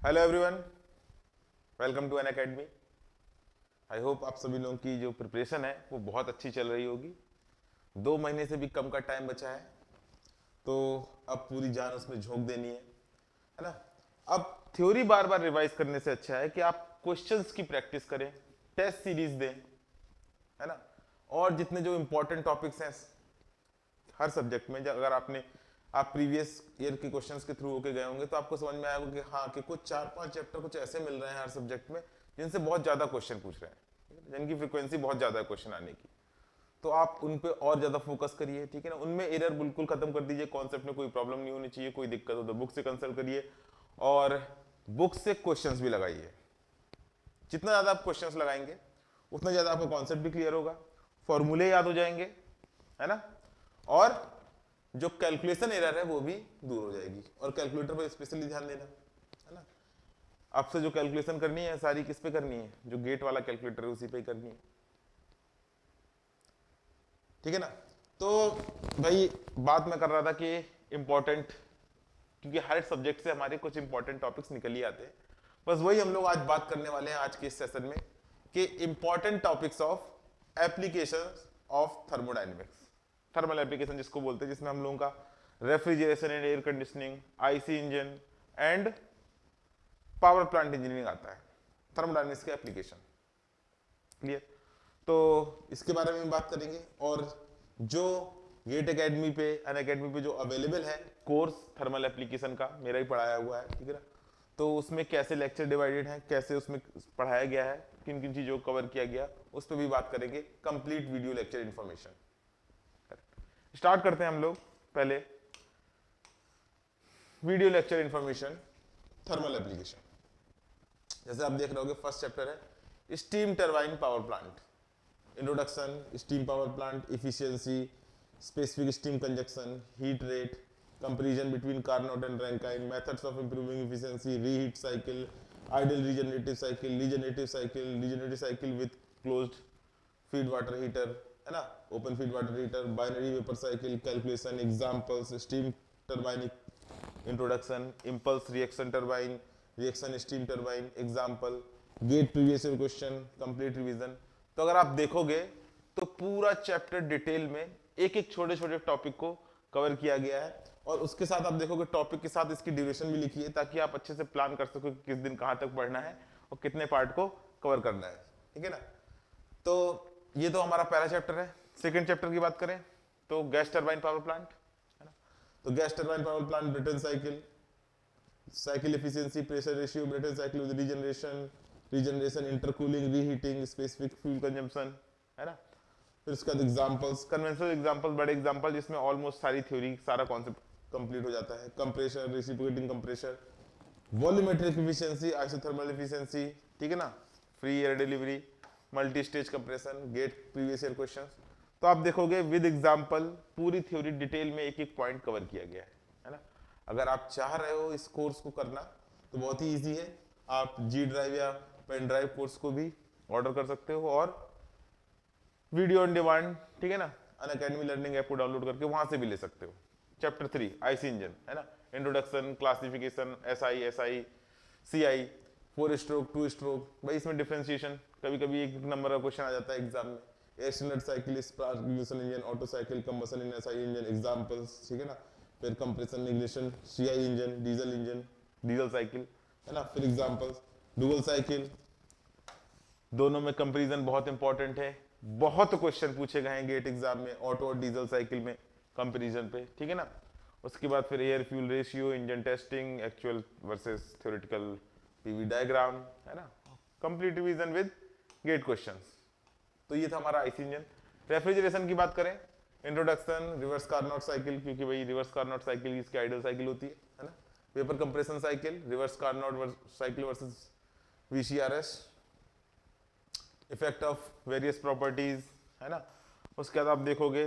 Hello everyone, welcome to N Academy. I hope आप सभी लोगों की जो प्रिपरेशन है वो बहुत अच्छी चल रही होगी। 2 महीने से भी कम का टाइम बचा है, तो अब पूरी जान उसमें झोंक देनी है ना। अब थ्योरी बार बार रिवाइज करने से अच्छा है कि आप क्वेश्चंस की प्रैक्टिस करें, टेस्ट सीरीज दें, है ना। और जितने जो इंपॉर्टेंट टॉपिक्स हैं हर सब्जेक्ट में, अगर आप प्रीवियस ईयर के क्वेश्चंस के थ्रू होके गए होंगे तो आपको समझ में आएगा कि हाँ कि कुछ 4-5 चैप्टर कुछ ऐसे मिल रहे हैं हर सब्जेक्ट में जिनसे बहुत ज्यादा क्वेश्चन पूछ रहे हैं, जिनकी फ्रिक्वेंसी बहुत ज्यादा है क्वेश्चन आने की। तो आप उन पे और ज्यादा फोकस करिए, ठीक है ना। उनमें एरर बिल्कुल खत्म कर दीजिए, कॉन्सेप्ट में कोई प्रॉब्लम नहीं होनी चाहिए, कोई दिक्कत हो तो बुक से कंसल्ट करिए और बुक से क्वेश्चंस भी लगाइए। जितना ज्यादा आप क्वेश्चंस लगाएंगे उतना ज्यादा आपका कॉन्सेप्ट भी क्लियर होगा, फॉर्मूले याद हो जाएंगे, है ना। और जो कैलकुलेशन एरर है वो भी दूर हो जाएगी। और कैलकुलेटर पर स्पेशली ध्यान देना, है ना। आपसे जो कैलकुलेशन करनी है सारी किस पे करनी है, जो गेट वाला कैलकुलेटर है उसी पे ही करनी है, ठीक है ना। तो भाई बात मैं कर रहा था कि इंपॉर्टेंट, क्योंकि हर सब्जेक्ट से हमारे कुछ इंपॉर्टेंट टॉपिक्स निकल ही आते हैं। बस वही हम लोग आज बात करने वाले हैं आज के इस सेशन में कि important topics of application of thermodynamics, thermal application जिसको बोलते हैं, जिसमें हम लोगों का refrigeration and air conditioning, IC engine and power plant engineering आता है, थर्मोडायनेमिक्स के एप्लीकेशन। क्लियर। तो इसके बारे में बात करेंगे। और जो गेट एकेडमी पे, अन अकेडमी पे जो अवेलेबल है कोर्स थर्मल एप्लीकेशन का, मेरा ही पढ़ाया हुआ है, ठीक है ना। तो उसमें कैसे लेक्चर डिवाइडेड है, कैसे उसमें पढ़ाया गया है, किन किन चीजों को कवर किया गया, उस पर भी बात करेंगे। Complete video lecture information. Start करते हैं हम लोग पहले video lecture information thermal application. जैसे आप देख रहे होगे फर्स्ट चैप्टर है steam turbine power plant, introduction, steam power plant efficiency, specific steam conjunction, heat rate, comparison between Carnot and Rankine, methods of improving efficiency, reheat cycle, ideal regenerative cycle with closed feed water heater, है ना, open feed water heater, binary vapour cycle, calculation, examples, steam turbine introduction, impulse reaction turbine, reaction steam turbine example, GATE previous year question, complete revision. तो अगर आप देखोगे तो पूरा chapter detail में एक एक छोटे छोटे टॉपिक को कवर किया गया है। और उसके साथ आप देखोगे टॉपिक के साथ इसकी ड्यूरेशन भी लिखी है, ताकि आप अच्छे से प्लान कर सको कि किस दिन कहां तक पढ़ना है और कितने पार्ट को कवर करना है, ठीक है ना। तो ये तो हमारा पहला चैप्टर है। सेकंड चैप्टर की बात करें तो गैस टरबाइन पावर प्लांट, है ना। तो gas turbine power plant, Brayton cycle, cycle efficiency, pressure ratio, Brayton cycle with regeneration, intercooling, reheating, specific fuel consumption, है ना। फिर उसके बाद एग्जांपल्स, कन्वेंशनल एग्जांपल, बड़े एग्जांपल जिसमें ऑलमोस्ट सारी थ्योरी, सारा कॉन्सेप्ट कंप्लीट हो जाता है। Compressor, reciprocating compressor, volumetric efficiency, isothermal efficiency, ठीक है ना, free air delivery, multi stage compression, GATE previous year questions. तो आप देखोगे विद एग्जांपल पूरी थ्योरी डिटेल में एक एक पॉइंट कवर किया गया है ना। अगर आप चाह रहे हो इस कोर्स को करना तो बहुत ही इजी है, आप जी ड्राइव या पेन ड्राइव कोर्स को भी ऑर्डर कर सकते हो और वीडियो ऑन डिमांड, ठीक है ना, अन अकेडमी लर्निंग ऐप को डाउनलोड करके वहां से भी ले सकते हो। चैप्टर 3 आईसी इंजन, है ना, introduction, classification, SI, CI, 4 stroke, 2 stroke, भाई इसमें डिफरेंशिएशन, कभी कभी एक नंबर का क्वेश्चन आ जाता है एग्जाम में। Air standard cycle, spark ignition engine, auto cycle, combustion in SI engine examples, ठीक है ना। फिर compression ignition, CI engine, diesel cycle, है ना। फिर एग्जांपल्स, डुअल साइकिल, दोनों में कंपैरिजन बहुत इंपॉर्टेंट है। बहुत क्वेश्चन पूछे गए हैं गेट एग्जाम में ऑटो और डीजल साइकिल में कंपैरिजन पे, ठीक है ना। उसके बाद फिर air fuel ratio, engine testing, actual versus theoretical PV diagram, है ना, complete revision with gate questions. तो ये था हमारा आईसी इंजन। रेफ्रिजरेशन की बात करें, इंट्रोडक्शन, रिवर्स कार्नोट साइकिल, क्योंकि भाई रिवर्स कार्नोट साइकिल इसकी आइडियल साइकिल होती है ना। Vapour compression cycle, reverse Carnot cycle versus VCRS, effect of various properties, है ना। उसके बाद आप देखोगे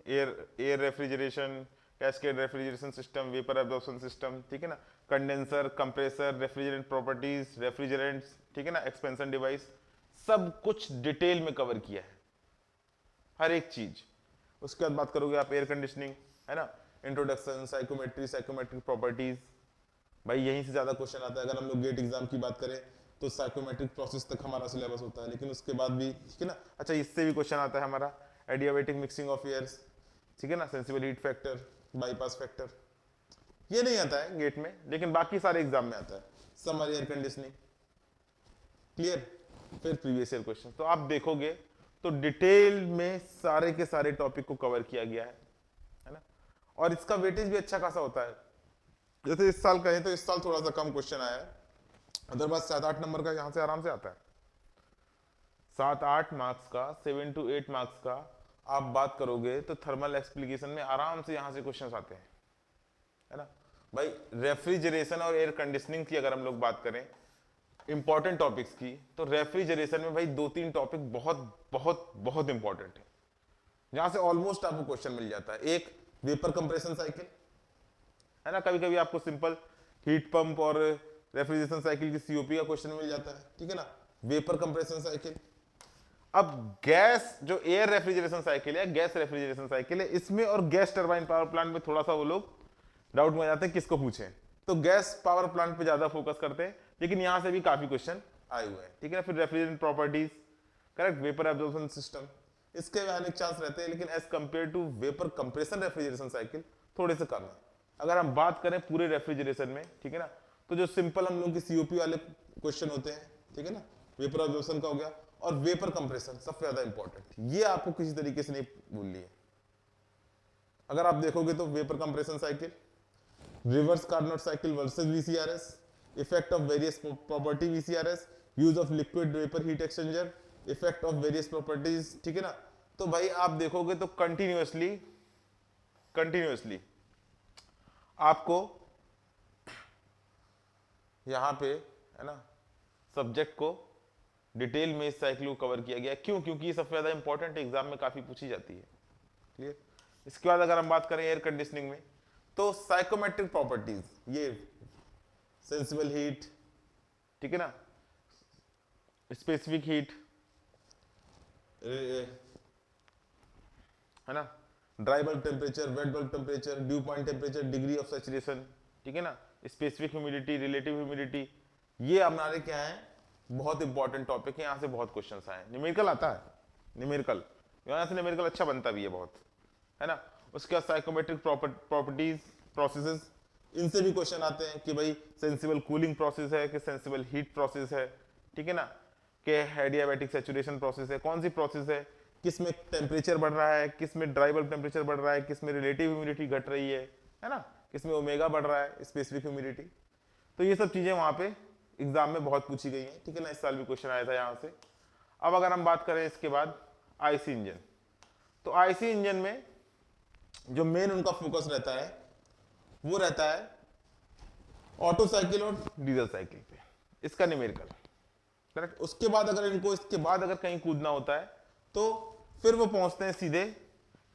air air refrigeration, cascade refrigeration system, vapour absorption system, ठीक है ना, condenser, compressor, refrigerant properties, refrigerants, ठीक है ना, एक्सपेंशन डिवाइस, सब कुछ डिटेल में कवर किया है, हर एक चीज। उसके बाद बात करोगे आप एयर कंडीशनिंग, है ना, इंट्रोडक्शन, साइकोमेट्री, साइकोमेट्रिक प्रॉपर्टीज, भाई यहीं से ज्यादा क्वेश्चन आता है। अगर हम लोग गेट एग्जाम की बात करें तो साइकोमेट्रिक प्रोसेस तक हमारा सिलेबस होता है, लेकिन उसके बाद भी ठीक है ना। अच्छा, इससे भी क्वेश्चन आता है हमारा एडियाबेटिक मिक्सिंग ऑफ एयर्स, ठीक है ना, sensible heat factor, bypass factor, ये नहीं आता है गेट में, लेकिन बाकी सारे एग्जाम में आता है। Summer air conditioning, clear. फिर प्रीवियस ईयर क्वेश्चन, तो आप देखोगे तो डिटेल में सारे के सारे टॉपिक को कवर किया गया है ना। और इसका वेटेज भी अच्छा खासा होता है। जैसे इस साल कहें तो इस साल थोड़ा सा कम क्वेश्चन आया है, अदरवाइज 7-8 नंबर का यहां से आराम से आता है। 7-8 मार्क्स का, 7 to 8 मार्क्स का आप बात करोगे तो थर्मल एक्सप्लिकेशन में आराम से यहां से क्वेश्चन आते हैं, है ना भाई। रेफ्रिजरेशन और एयर कंडीशनिंग की अगर हम लोग बात करें इंपॉर्टेंट टॉपिक्स की, तो रेफ्रिजरेशन में भाई 2-3 टॉपिक बहुत बहुत बहुत इंपॉर्टेंट है, जहां से ऑलमोस्ट आपको क्वेश्चन मिल जाता है। एक वेपर कंप्रेशन साइकिल, है ना, कभी कभी आपको सिंपल हीट पंप और रेफ्रिजरेशन साइकिल की सीओपी का क्वेश्चन मिल जाता है, ठीक है ना, वेपर कंप्रेशन साइकिल। अब गैस जो एयर रेफ्रिजरेशन साइकिल है, गैस रेफ्रिजरेशन साइकिल है, इसमें और गैस टरबाइन पावर प्लांट में थोड़ा सा वो लोग डाउट में जाते हैं किसको पूछें, तो गैस पावर प्लांट पे ज्यादा फोकस करते हैं, लेकिन यहां से भी काफी क्वेश्चन आए हुए हैं, ठीक है ना। फिर refrigerant properties, correct, vapour absorption system, इसके भी आने के चांस रहते हैं, लेकिन as compare to vapour compression refrigeration cycle थोड़े से कम है। अगर हम बात करें पूरे रेफ्रिजरेशन में, ठीक है ना, तो जो सिंपल हम लोग की सीओपी वाले क्वेश्चन होते हैं, ठीक है ना, वेपर एब्जॉर्प्शन का हो गया और वेपर कंप्रेशन सबसे ज्यादा इंपॉर्टेंट, ये आपको किसी तरीके से नहीं भूलनी है। अगर आप देखोगे तो vapour compression cycle, reverse Carnot cycle versus VCRS, effect of various property VCRS, use of liquid vapour heat exchanger, effect of various properties, ठीक है ना। तो भाई आप देखोगे तो कंटिन्यूअसली आपको यहां पे, है ना, सब्जेक्ट को डिटेल में इस साइकिल को कवर किया गया। क्यों? क्योंकि ये सबसे ज्यादा इंपॉर्टेंट एग्जाम में काफी पूछी जाती है, क्लियर। इसके बाद अगर हम बात करें एयर कंडीशनिंग में, तो साइकोमेट्रिक प्रॉपर्टीज, ये सेंसिबल हीट, ठीक है ना, स्पेसिफिक हीट, है ना, dry bulb temperature, wet bulb temperature, due point temperature, degree of saturation, ठीक है ना, स्पेसिफिक ह्यूमिडिटी, रिलेटिव ह्यूमिडिटी, ये हमारे क्या है, बहुत इंपॉर्टेंट टॉपिक है। यहां से बहुत क्वेश्चन आए, न्यूमेरिकल आता है, न्यूमेरिकल, यहां से न्यूमेरिकल अच्छा बनता भी है बहुत, है ना। उसके बाद साइकोमेट्रिक प्रॉपर्टीज, प्रोसेसेस, इनसे भी क्वेश्चन आते हैं कि भाई सेंसिबल कूलिंग प्रोसेस है कि सेंसिबल हीट प्रोसेस है, ठीक है ना, कि एडियाबैटिक सैचुरेशन प्रोसेस है, कौन सी प्रोसेस है, किस में टेम्परेचर बढ़ रहा है, किस में ड्राई बल्ब टेम्परेचर बढ़ रहा है, किस में रिलेटिव ह्यूमिडिटी घट रही है ना, किस में ओमेगा बढ़ रहा है, स्पेसिफिक ह्यूमिडिटी। तो ये सब चीजें वहां पे एग्जाम में बहुत पूछी गई हैं, ठीक है ना, इस साल भी क्वेश्चन आया था यहाँ से। अब अगर हम बात करें इसके बाद आईसी इंजन, तो आईसी इंजन में जो मेन उनका फोकस रहता है वो रहता है ऑटो साइकिल और डीजल साइकिल पे, इसका न्यूमेरिकल, करेक्ट। उसके बाद अगर इनको इसके बाद अगर कहीं कूदना होता है तो फिर वो पहुंचते हैं सीधे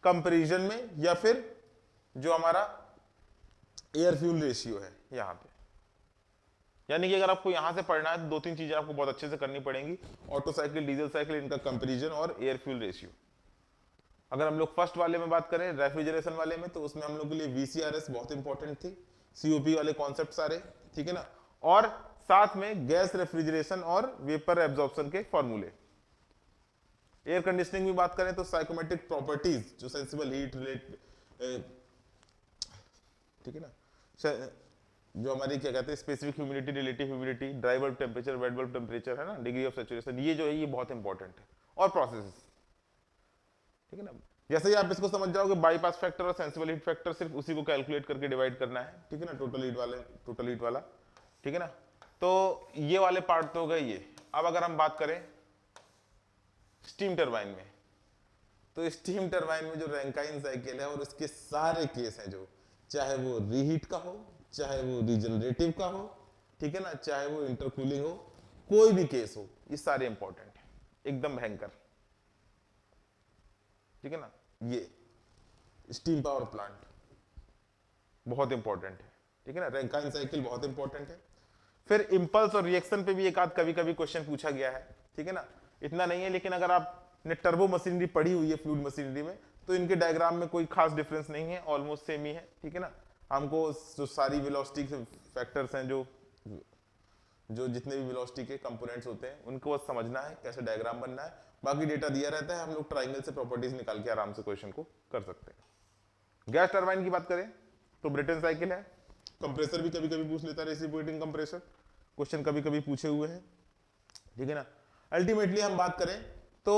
कंपैरिजन में, या फिर जो हमारा एयर फ्यूल रेशियो है यहां पे। यानी कि अगर आपको यहां से पढ़ना है तो 2-3 चीजें आपको बहुत अच्छे से करनी पड़ेंगी, ऑटो साइकिल, डीजल साइकिल, इनका कंपैरिजन और एयर फ्यूल रेशियो। अगर हम लोग फर्स्ट वाले में बात करें रेफ्रिजरेशन वाले में, तो उसमें हम लोग के लिए वीसीआरएस बहुत इंपॉर्टेंट थी, सीओपी वाले कॉन्सेप्ट सारे, ठीक है ना, और साथ में गैस रेफ्रिजरेशन और वेपर एब्जॉर्प्शन के फॉर्मूले। एयर कंडीशनिंग में बात करें तो साइकोमेट्रिक प्रॉपर्टीज, जो सेंसिबल हीट रिलेट, ठीक है ना, जो हमारी क्या कहते हैं specific humidity, relative humidity, dry bulb temperature, wet bulb temperature, है ना, डिग्री ऑफ सैचुरेशन, ये जो है ये बहुत इंपॉर्टेंट है, और प्रोसेसेस, ठीक है ना। जैसे ही आप इसको समझ जाओगे, बाईपास फैक्टर और सेंसिबल हीट फैक्टर सिर्फ उसी को कैलकुलेट करके डिवाइड करना है, ठीक है ना, टोटल हीट वाला, ठीक है ना। तो ये वाले पार्ट तो हो गए ये। अब अगर हम बात करें स्टीम टरबाइन में, तो स्टीम टरबाइन में जो रैंकाइन साइकिल है और उसके सारे केस हैं, जो चाहे वो रीहीट का हो, चाहे वो रीजनरेटिव का हो, ठीक है ना, चाहे वो इंटरकूलिंग हो, कोई भी केस हो, ये सारे इंपॉर्टेंट है, एकदम भयंकर, ठीक है ना। ये स्टीम पावर प्लांट बहुत इंपॉर्टेंट है, ठीक है ना, रैंकाइन साइकिल बहुत इंपॉर्टेंट है। फिर इंपल्स और रिएक्शन पे भी एक आध कभी कभी क्वेश्चन पूछा गया है, ठीक है ना, इतना नहीं है, लेकिन अगर आपने टर्बो मशीनरी पढ़ी हुई है फ्लूइड मशीनरी में, तो इनके डायग्राम में कोई खास डिफरेंस नहीं है, ऑलमोस्ट सेम ही है, ठीक है ना। हमको जो सारी वेलोसिटी के फैक्टर्स हैं, जो जो जितने भी वेलोसिटी के कंपोनेंट्स होते हैं उनको बस समझना है, कैसे डायग्राम बनना है, बाकी डेटा दिया रहता है, हम लोग ट्राइंगल से प्रॉपर्टीज निकाल के आराम से क्वेश्चन को कर सकते हैं। गैस टरबाइन की बात करें तो ब्रेटन साइकिल है। कंप्रेसर भी कभी कभी पूछ लेता है, रेसिप्रोकेटिंग कंप्रेसर, क्वेश्चन कभी कभी पूछे हुए हैं, ठीक है ना। अल्टीमेटली हम बात करें तो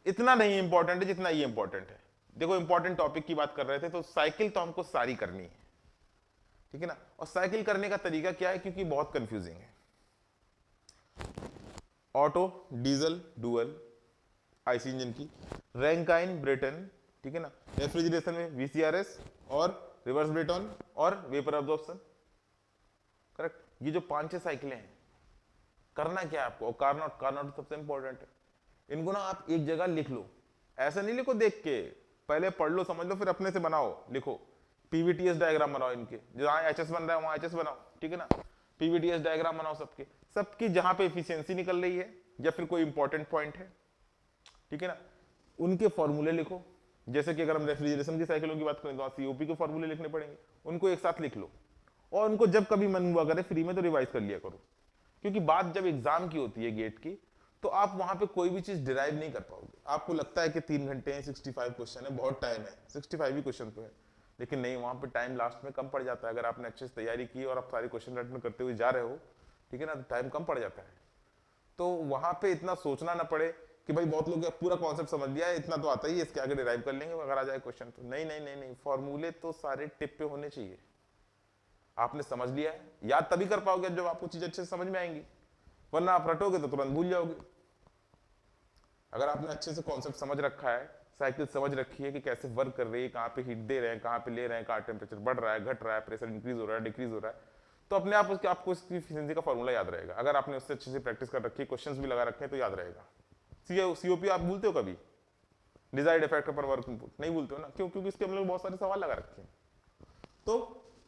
इतना नहीं इंपॉर्टेंट है जितना ये इंपॉर्टेंट है। देखो इंपॉर्टेंट टॉपिक की बात कर रहे थे तो साइकिल तो हमको सारी करनी है, ठीक है ना। और साइकिल करने का तरीका क्या है, क्योंकि बहुत कंफ्यूजिंग है। Auto, diesel, dual, IC engine की, रैंकाइन, ब्रेटन, ठीक है ना। रेफ्रिजरेशन में वीसीआरएस और रिवर्स ब्रेटन और वेपर अब्जॉर्प्शन, करेक्ट। ये जो 5-6 साइकिलें हैं, करना क्या है आपको, और कार्नोट, कार्नोट सबसे इंपॉर्टेंट है। इनको ना आप एक जगह लिख लो, ऐसा नहीं लिखो देख के, पहले पढ़ लो, समझ लो, फिर अपने से बनाओ, लिखो। पीवीटीएस डायग्राम बनाओ इनके, जहां एचएस बन रहा है वहां एचएस बनाओ, ठीक है ना। पीवीटीएस डायग्राम बनाओ सबके, सबकी जहां पे एफिशिएंसी निकल रही है या फिर कोई इंपॉर्टेंट पॉइंट है, ठीक है ना, उनके फॉर्मूले लिखो। जैसे कि अगर हम रेफ्रिजरेशन की साइकिलों की बात करें तो सीओपी के फॉर्मूले लिखने पड़ेंगे, उनको एक साथ लिख लो, और उनको जब कभी मन हुआ करे फ्री में तो रिवाइज कर लिया करो। क्योंकि बात जब एग्जाम की होती है गेट की, तो आप वहां पे कोई भी चीज डिराइव नहीं कर पाओगे। आपको लगता है कि 3 घंटे हैं, 65 क्वेश्चन है, बहुत टाइम है, 65 ही क्वेश्चन तो है, लेकिन नहीं, वहां पे टाइम लास्ट में कम पड़ जाता है। अगर आपने अच्छे से तैयारी की और आप सारे क्वेश्चन अटेंड करते हुए जा रहे हो, ठीक है ना, तो टाइम कम पड़ जाता है। तो वहां पे इतना सोचना ना पड़े कि भाई बहुत लोग पूरा कॉन्सेप्ट समझ लिया है, इतना तो आता ही है, इसके आगे डिराइव कर लेंगे अगर आ जाए क्वेश्चन तो। नहीं नहीं नहीं नहीं, फॉर्मूले तो सारे टिप पे होने चाहिए। आपने समझ लिया है, याद तभी कर पाओगे जब आपको चीज अच्छे से समझ में आएंगी, वरना आप रटोगे तो तुरंत भूल जाओगे। अगर आपने अच्छे से कॉन्सेप्ट समझ रखा है, साइकिल समझ रखी है कि कैसे वर्क कर रही है, कहाँ पे हीट दे रहे हैं, कहाँ पे ले रहे हैं, कहाँ टेम्परेचर बढ़ रहा है, घट रहा है, प्रेशर इंक्रीज हो रहा है, डिक्रीज हो रहा है, तो अपने आप उसके आपको इसकी एफिशिएंसी का फॉर्मूला याद रहेगा। अगर आपने उससे अच्छे से प्रैक्टिस कर रखी है, क्वेश्चंस भी लगा रखे हैं, तो याद रहेगा। सीओपी आप भूलते हो कभी? डिजायर्ड इफेक्ट पर वर्क इनपुट नहीं भूलते हो ना, क्यों? क्योंकि इसके हम लोग बहुत सारे सवाल लगा रखे हैं। तो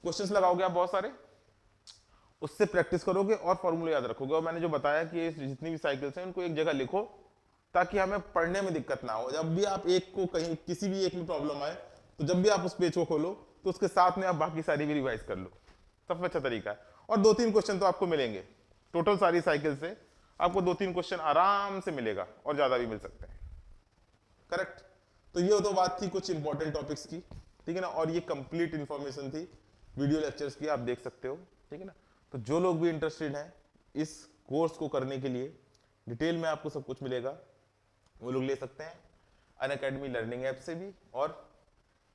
क्वेश्चंस लगाओगे आप बहुत सारे, उससे प्रैक्टिस करोगे और फॉर्मूला याद रखोगे। और मैंने जो बताया कि जितनी भी साइकिल्स हैं उनको एक जगह लिखो, ताकि हमें पढ़ने में दिक्कत ना हो। जब भी आप एक को कहीं किसी भी एक में प्रॉब्लम आए, तो जब भी आप उस पेज को खोलो तो उसके साथ में आप बाकी सारी भी रिवाइज कर लो, सबसे अच्छा तरीका है। और 2-3 क्वेश्चन तो आपको मिलेंगे टोटल सारी साइकिल से, आपको 2-3 क्वेश्चन आराम से मिलेगा, और ज्यादा भी मिल सकते हैं, करेक्ट। तो ये तो बात थी कुछ इंपॉर्टेंट टॉपिक्स की, ठीक है ना, और ये कंप्लीट इंफॉर्मेशन थी वीडियो लेक्चर्स की, आप देख सकते हो, ठीक है ना। तो जो लोग भी इंटरेस्टेड हैं इस कोर्स को करने के लिए, डिटेल में आपको सब कुछ मिलेगा, वो लोग ले सकते हैं अनअकैडमी लर्निंग ऐप से भी, और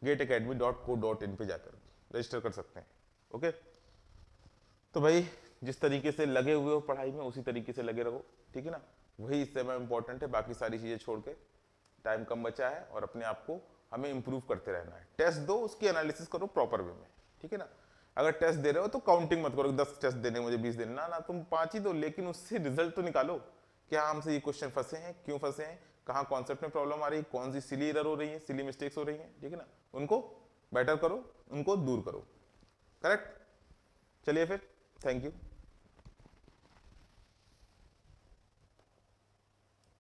getacademy.co.in पे जाकर रजिस्टर कर सकते हैं। ओके, तो भाई जिस तरीके से लगे हुए हो पढ़ाई में उसी तरीके से लगे रहो, ठीक है ना, वही इस समय इंपॉर्टेंट है। बाकी सारी चीजें छोड़ के, टाइम कम बचा है और अपने आप को हमें इंप्रूव करते रहना है। टेस्ट दो, उसकी एनालिसिस करो प्रॉपर वे में, ठीक है ना। अगर टेस्ट दे रहे हो तो काउंटिंग मत करो, 10 टेस्ट देने मुझे 20 देने, ना, तुम 5 ही दो, लेकिन उससे रिजल्ट तो निकालो कि हाँ हमसे ये क्वेश्चन फंसे हैं, क्यों फंसे हैं, कहाँ कॉन्सेप्ट में प्रॉब्लम आ रही है, कौन सी सिली एरर हो रही है, सिली मिस्टेक्स हो रही है, ठीक है ना, उनको बेटर करो, उनको दूर करो, करेक्ट। चलिए फिर, थैंक यू।